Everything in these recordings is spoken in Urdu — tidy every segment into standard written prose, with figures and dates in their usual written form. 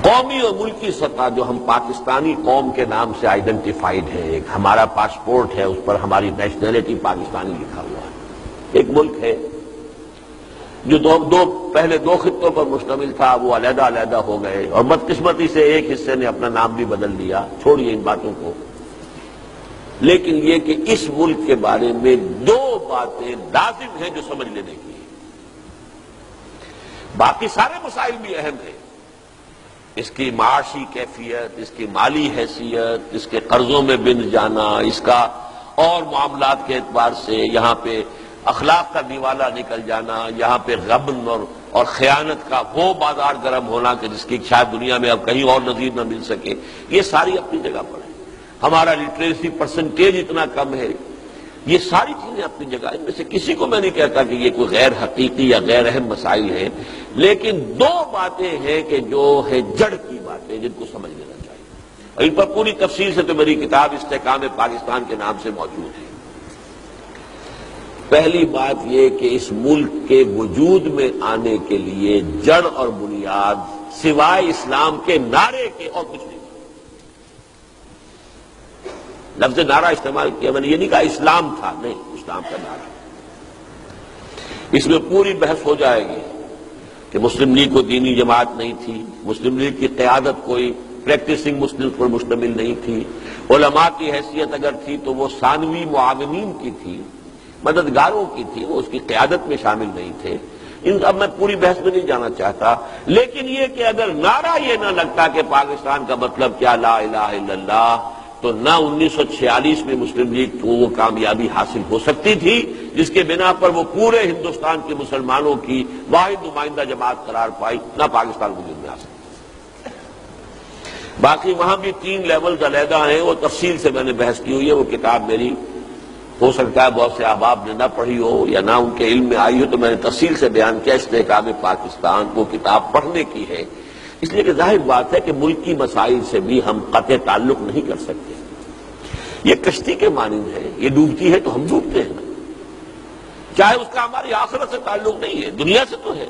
قومی اور ملکی سطح جو ہم پاکستانی قوم کے نام سے آئیڈینٹیفائڈ ہے، ایک ہمارا پاسپورٹ ہے، اس پر ہماری نیشنلٹی پاکستانی لکھا ہوا ہے، ایک ملک ہے جو پہلے دو خطوں پر مشتمل تھا، وہ علیحدہ علیحدہ ہو گئے، اور بدقسمتی سے ایک حصے نے اپنا نام بھی بدل دیا، چھوڑیے ان باتوں کو۔ لیکن یہ کہ اس ملک کے بارے میں دو باتیں لازم ہیں جو سمجھ لینے کی ہیں۔ باقی سارے مسائل بھی اہم ہیں، اس کی معاشی کیفیت، اس کی مالی حیثیت، اس کے قرضوں میں بند جانا، اس کا اور معاملات کے اعتبار سے یہاں پہ اخلاق کا دیوالہ نکل جانا، یہاں پہ غبن اور خیانت کا وہ بازار گرم ہونا کہ جس کی شاید دنیا میں اب کہیں اور نظیر نہ مل سکے، یہ ساری اپنی جگہ پر ہے۔ ہمارا لٹریسی پرسنٹیج اتنا کم ہے، یہ ساری چیزیں اپنی جگہ، ان میں سے کسی کو میں نہیں کہتا کہ یہ کوئی غیر حقیقی یا غیر اہم مسائل ہیں، لیکن دو باتیں ہیں کہ جو ہے جڑ کی باتیں جن کو سمجھ لینا چاہیے، اور ان پر پوری تفصیل سے تو میری کتاب استحکام پاکستان کے نام سے موجود ہے۔ پہلی بات یہ کہ اس ملک کے وجود میں آنے کے لیے جڑ اور بنیاد سوائے اسلام کے نعرے کے اور کچھ نہیں۔ لفظ نعرہ استعمال کیا، میں نے یہ نہیں کہا اسلام تھا، نہیں، اسلام کا نعرہ۔ اس میں پوری بحث ہو جائے گی کہ مسلم لیگ کو دینی جماعت نہیں تھی، مسلم لیگ کی قیادت کوئی پریکٹسنگ مسلم پر مشتمل نہیں تھی، علماء کی حیثیت اگر تھی تو وہ ثانوی معاونین کی تھی، مددگاروں کی تھی، وہ اس کی قیادت میں شامل نہیں تھے۔ اب میں پوری بحث میں نہیں جانا چاہتا، لیکن یہ کہ اگر نعرہ یہ نہ لگتا کہ پاکستان کا مطلب کیا لا الہ الا اللہ، تو نہ 1946 میں مسلم لیگ کو وہ کامیابی حاصل ہو سکتی تھی جس کے بنا پر وہ پورے ہندوستان کے مسلمانوں کی واحد نمائندہ جماعت قرار پائی، نہ پاکستان وجود میں آ سکتی۔ باقی وہاں بھی 3 لیولز علیحدہ ہیں، وہ تفصیل سے میں نے بحث کی ہوئی ہے، وہ کتاب میری ہو سکتا ہے بہت سے احباب نے نہ پڑھی ہو یا نہ ان کے علم میں آئی ہو، تو میں نے تفصیل سے بیان کیا۔ استحکام پاکستان وہ کتاب پڑھنے کی ہے، اس لیے کہ ظاہر بات ہے کہ ملکی مسائل سے بھی ہم قطع تعلق نہیں کر سکتے۔ یہ کشتی کے مانند ہے، یہ ڈوبتی ہے تو ہم ڈوبتے ہیں، چاہے اس کا ہماری آخرت سے تعلق نہیں ہے، دنیا سے تو ہے۔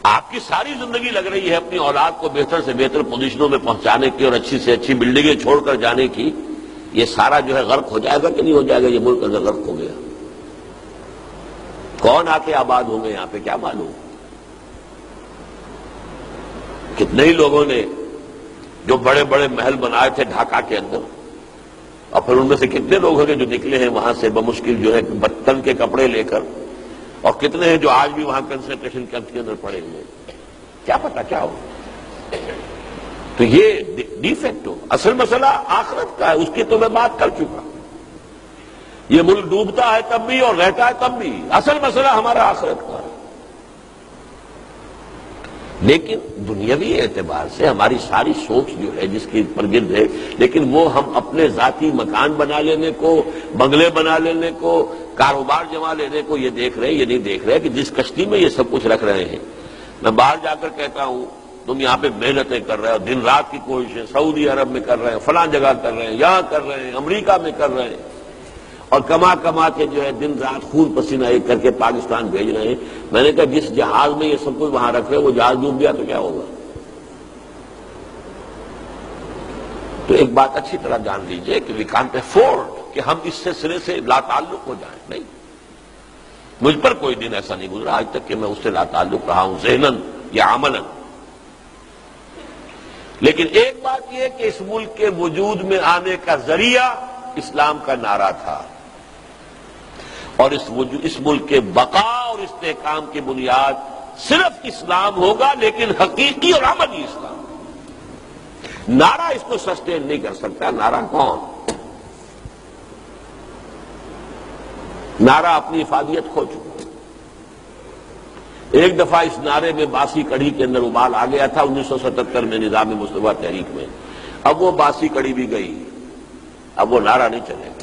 آپ کی ساری زندگی لگ رہی ہے اپنی اولاد کو بہتر سے بہتر پوزیشنوں میں پہنچانے کی اور اچھی سے اچھی بلڈنگیں چھوڑ کر جانے کی، یہ سارا جو ہے غرق ہو جائے گا کہ نہیں ہو جائے گا؟ یہ ملک اگر غرق ہو گیا، کون آ کے آباد ہوں گے یہاں پہ کیا معلوم؟ کتنے ہی لوگوں نے جو بڑے بڑے محل بنائے تھے ڈھاکہ کے اندر، اور پھر ان میں سے کتنے لوگ ہیں جو نکلے ہیں وہاں سے بمشکل جو ہے بتن کے کپڑے لے کر، اور کتنے ہیں جو آج بھی وہاں کنسنٹریشن کیمپ کے اندر پڑے ہوئے، کیا پتا کیا ہو۔ تو یہ ڈیفیکٹ ہو، اصل مسئلہ آخرت کا ہے، اس کی تو میں بات کر چکا۔ یہ ملک ڈوبتا ہے تب بھی اور رہتا ہے تب بھی، اصل مسئلہ ہمارا آخرت کا ہے۔ لیکن دنیاوی اعتبار سے ہماری ساری سوچ جو ہے جس کی پر گرد ہے، لیکن وہ ہم اپنے ذاتی مکان بنا لینے کو، بنگلے بنا لینے کو، کاروبار جما لینے کو یہ دیکھ رہے ہیں، یہ نہیں دیکھ رہے کہ جس کشتی میں یہ سب کچھ رکھ رہے ہیں۔ میں باہر جا کر کہتا ہوں تم یہاں پہ محنتیں کر رہے ہو، دن رات کی کوششیں سعودی عرب میں کر رہے ہیں، فلاں جگہ کر رہے ہیں، یہاں کر رہے ہیں، امریکہ میں کر رہے ہیں، اور کما کما کے جو ہے دن رات خون پسینہ ایک کر کے پاکستان بھیج رہے ہیں۔ میں نے کہا جس جہاز میں یہ سب کچھ وہاں رکھ رہے ہیں وہ جہاز ڈوب گیا تو کیا ہوگا؟ تو ایک بات اچھی طرح جان لیجئے کہ وی کانٹ افورڈ کہ ہم اس سے سرے سے لا تعلق ہو جائیں، نہیں۔ مجھ پر کوئی دن ایسا نہیں گزرا آج تک کہ میں اس سے لا تعلق رہا ہوں، ذہناً یا عملاً۔ لیکن ایک بات یہ کہ اس ملک کے وجود میں آنے کا ذریعہ اسلام کا نعرہ تھا، اور اس ملک کے بقا اور استحکام کی بنیاد صرف اسلام ہوگا، لیکن حقیقی اور عملی اسلام۔ نعرہ اس کو سسٹین نہیں کر سکتا۔ نعرہ کون؟ نعرہ اپنی افادیت کھو چکا۔ ایک دفعہ اس نعرے میں باسی کڑی کے اندر ابال آ گیا تھا 1977 میں نظام مصطفیٰ تحریک میں، اب وہ باسی کڑی بھی گئی، اب وہ نعرہ نہیں چلے گا۔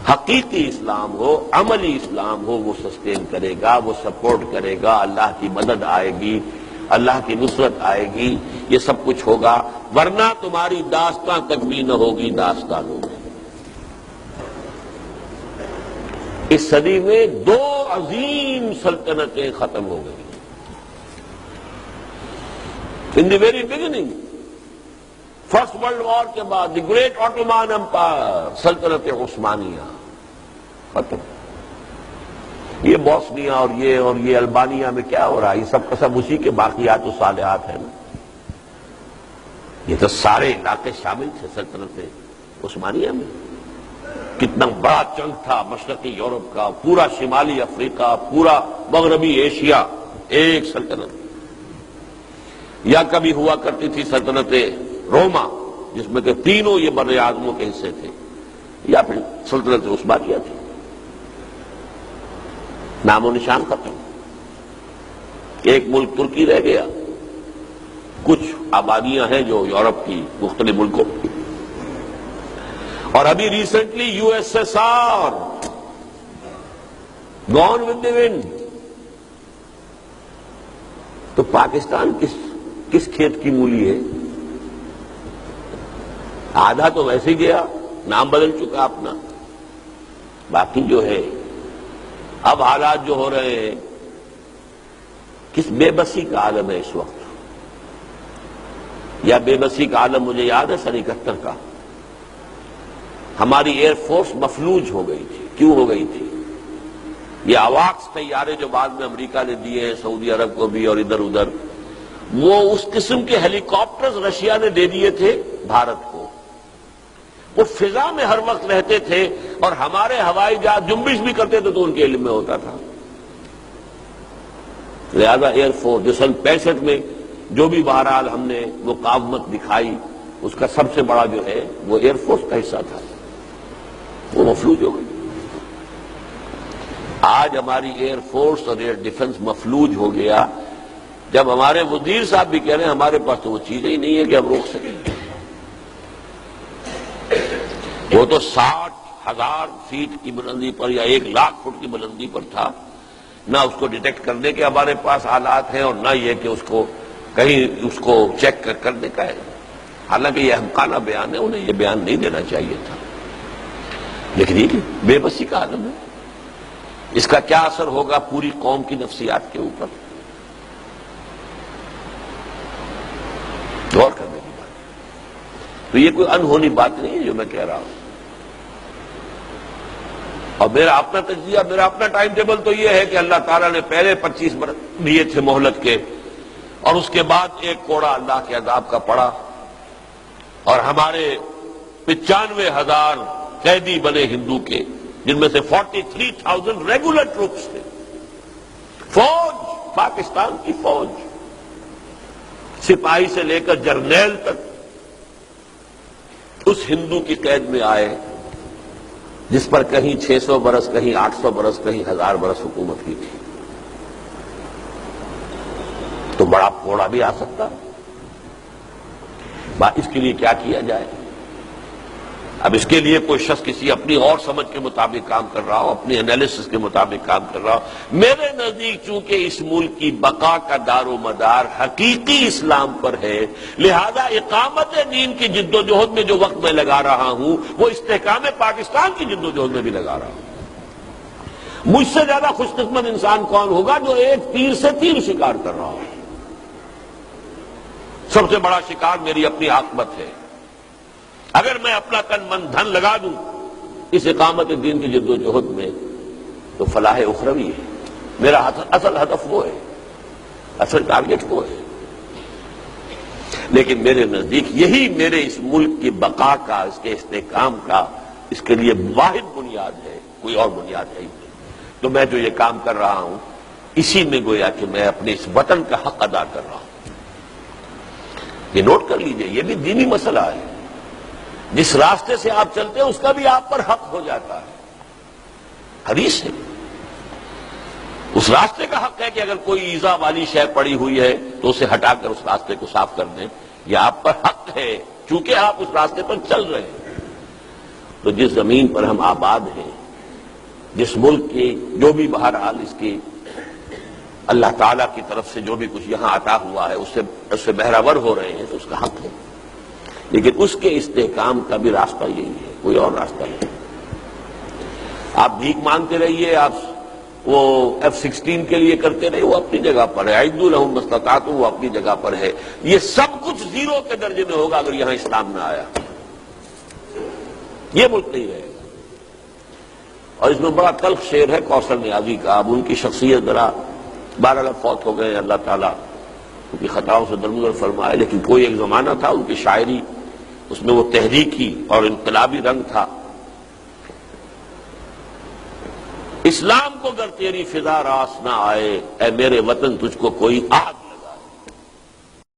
حقیقی اسلام ہو، عملی اسلام ہو، وہ سسٹین کرے گا، وہ سپورٹ کرے گا، اللہ کی مدد آئے گی، اللہ کی نصرت آئے گی، یہ سب کچھ ہوگا، ورنہ تمہاری داستان تک بھی نہ ہوگی داستانوں میں۔ اس صدی میں 2 عظیم سلطنتیں ختم ہو گئی، in the very beginning, first world war کے بعد دی گریٹ آٹومان امپائر، سلطنت عثمانیہ ختم. یہ بوسنیا اور یہ البانیہ میں کیا ہو رہا ہے؟ یہ سب کا سب اسی کے باقیات و صالحات ہیں نا. یہ تو سارے علاقے شامل تھے سلطنت عثمانیہ میں. کتنا بڑا چنک تھا مشرقی یورپ کا، پورا شمالی افریقہ، پورا مغربی ایشیا ایک سلطنت. یا کبھی ہوا کرتی تھی سلطنت روما، جس میں کہ تینوں یہ بر اعظموں کے حصے تھے، یا پھر سلطنت عثمانیہ تھی. نام و نشان ختم. ایک ملک ترکی رہ گیا، کچھ آبادیاں ہیں جو یورپ کی مختلف ملکوں کی، اور ابھی recently U S S R gone with the wind. تو پاکستان کس کھیت کی مولی ہے؟ آدھا تو ویسے ہی گیا، نام بدل چکا اپنا. باقی جو ہے اب حالات جو ہو رہے ہیں، کس بے بسی کا عالم ہے اس وقت. یا بے بسی کا عالم مجھے یاد ہے 71 کا، ہماری ایئر فورس مفلوج ہو گئی تھی. کیوں ہو گئی تھی؟ یہ اواکس طیارے جو بعد میں امریکہ نے دیے ہیں سعودی عرب کو بھی اور ادھر ادھر، وہ اس قسم کے ہیلی کاپٹرز رشیا نے دے دیے تھے بھارت کو. وہ فضا میں ہر وقت رہتے تھے اور ہمارے ہوائی جہاز جنبش بھی کرتے تھے تو ان کے علم میں ہوتا تھا. لہذا ایئر فورس جو سن 65 میں جو بھی بہرحال ہم نے مقاومت دکھائی، اس کا سب سے بڑا جو ہے وہ ایئر فورس کا حصہ تھا. وہ مفلوج ہو گئی. آج ہماری ایئر فورس اور ایئر ڈیفنس مفلوج ہو گیا، جب ہمارے وزیر صاحب بھی کہہ رہے ہیں ہمارے پاس تو وہ چیزیں ہی نہیں ہے کہ ہم روک سکیں. وہ تو 60,000 فیٹ کی بلندی پر یا 1,00,000 فٹ کی بلندی پر تھا. نہ اس کو ڈیٹیکٹ کرنے کے ہمارے پاس آلات ہیں اور نہ یہ کہ اس کو کہیں اس کو چیک کرنے کا ہے. حالانکہ یہ احمقانہ بیان ہے، انہیں یہ بیان نہیں دینا چاہیے تھا. لیکن یہ بے بسی کا عالم ہے. اس کا کیا اثر ہوگا پوری قوم کی نفسیات کے اوپر؟ غور کرنے کی بات. تو یہ کوئی انہونی بات نہیں ہے جو میں کہہ رہا ہوں. اور میرا اپنا تجزیہ، میرا اپنا ٹائم ٹیبل تو یہ ہے کہ اللہ تعالیٰ نے پہلے 25 برس دیے تھے مہلت کے، اور اس کے بعد ایک کوڑا اللہ کے عذاب کا پڑا، اور ہمارے 95,000 قیدی بنے ہندو کے، جن میں سے 43,000 ریگولر ٹروپس تھے. فوج، پاکستان کی فوج، سپاہی سے لے کر جرنیل تک اس ہندو کی قید میں آئے جس پر کہیں 600 برس، کہیں 800 برس، کہیں 1000 برس حکومت کی تھی. تو بڑا کوڑا بھی آ سکتا. اس کے لیے کیا کیا جائے؟ اب اس کے لیے کوئی شخص کسی اپنی اور سمجھ کے مطابق کام کر رہا ہو، اپنی انالیسس کے مطابق کام کر رہا ہو. میرے نزدیک چونکہ اس ملک کی بقا کا دار و مدار حقیقی اسلام پر ہے، لہذا اقامت دین کی جد و جہد میں جو وقت میں لگا رہا ہوں وہ استحکام پاکستان کی جد و جہد میں بھی لگا رہا ہوں. مجھ سے زیادہ خوش قسمت انسان کون ہوگا جو ایک تیر سے تیر شکار کر رہا ہو. سب سے بڑا شکار میری اپنی عاقبت ہے. اگر میں اپنا تن من دھن لگا دوں اس اقامت دین کی جد و جہد میں تو فلاح اخروی ہے. میرا اصل ہدف وہ ہے، اصل ٹارگٹ وہ ہے. لیکن میرے نزدیک یہی میرے اس ملک کی بقا کا، اس کے استحکام کا، اس کے لیے واحد بنیاد ہے، کوئی اور بنیاد ہے ہی نہیں. تو میں جو یہ کام کر رہا ہوں اسی میں گویا کہ میں اپنے اس وطن کا حق ادا کر رہا ہوں. یہ نوٹ کر لیجئے، یہ بھی دینی مسئلہ ہے. جس راستے سے آپ چلتے ہیں اس کا بھی آپ پر حق ہو جاتا ہے. حدیث ہے. اس راستے کا حق ہے کہ اگر کوئی ایذا والی شے پڑی ہوئی ہے تو اسے ہٹا کر اس راستے کو صاف کر دیں. یہ آپ پر حق ہے چونکہ آپ اس راستے پر چل رہے ہیں. تو جس زمین پر ہم آباد ہیں، جس ملک کی جو بھی بہرحال اس کی اللہ تعالیٰ کی طرف سے جو بھی کچھ یہاں عطا ہوا ہے اس سے بہرہور ہو رہے ہیں تو اس کا حق ہے. لیکن اس کے استحکام کا بھی راستہ یہی ہے، کوئی اور راستہ نہیں. آپ بھیک مانگتے رہیے، آپ وہ F-16 کے لیے کرتے رہے، وہ اپنی جگہ پر ہے، اعدوا لہم ما استطعتم، وہ اپنی جگہ پر ہے۔ یہ سب کچھ زیرو کے درجے میں ہوگا اگر یہاں اسلام نہ آیا، یہ ملک نہیں رہے گا۔ اور اس میں بڑا تلخ شعر ہے کوثر نیازی کا، اب ان کی شخصیت ذرا بہرحال فوت ہو گئے، اللہ تعالیٰ ان کی خطاؤں سے درگزر فرمائے، لیکن کوئی ایک زمانہ تھا ان کی شاعری، اس میں وہ تحریکی اور انقلابی رنگ تھا۔ اسلام کو گر تیری فضا راس نہ آئے، اے میرے وطن تجھ کو کوئی آگ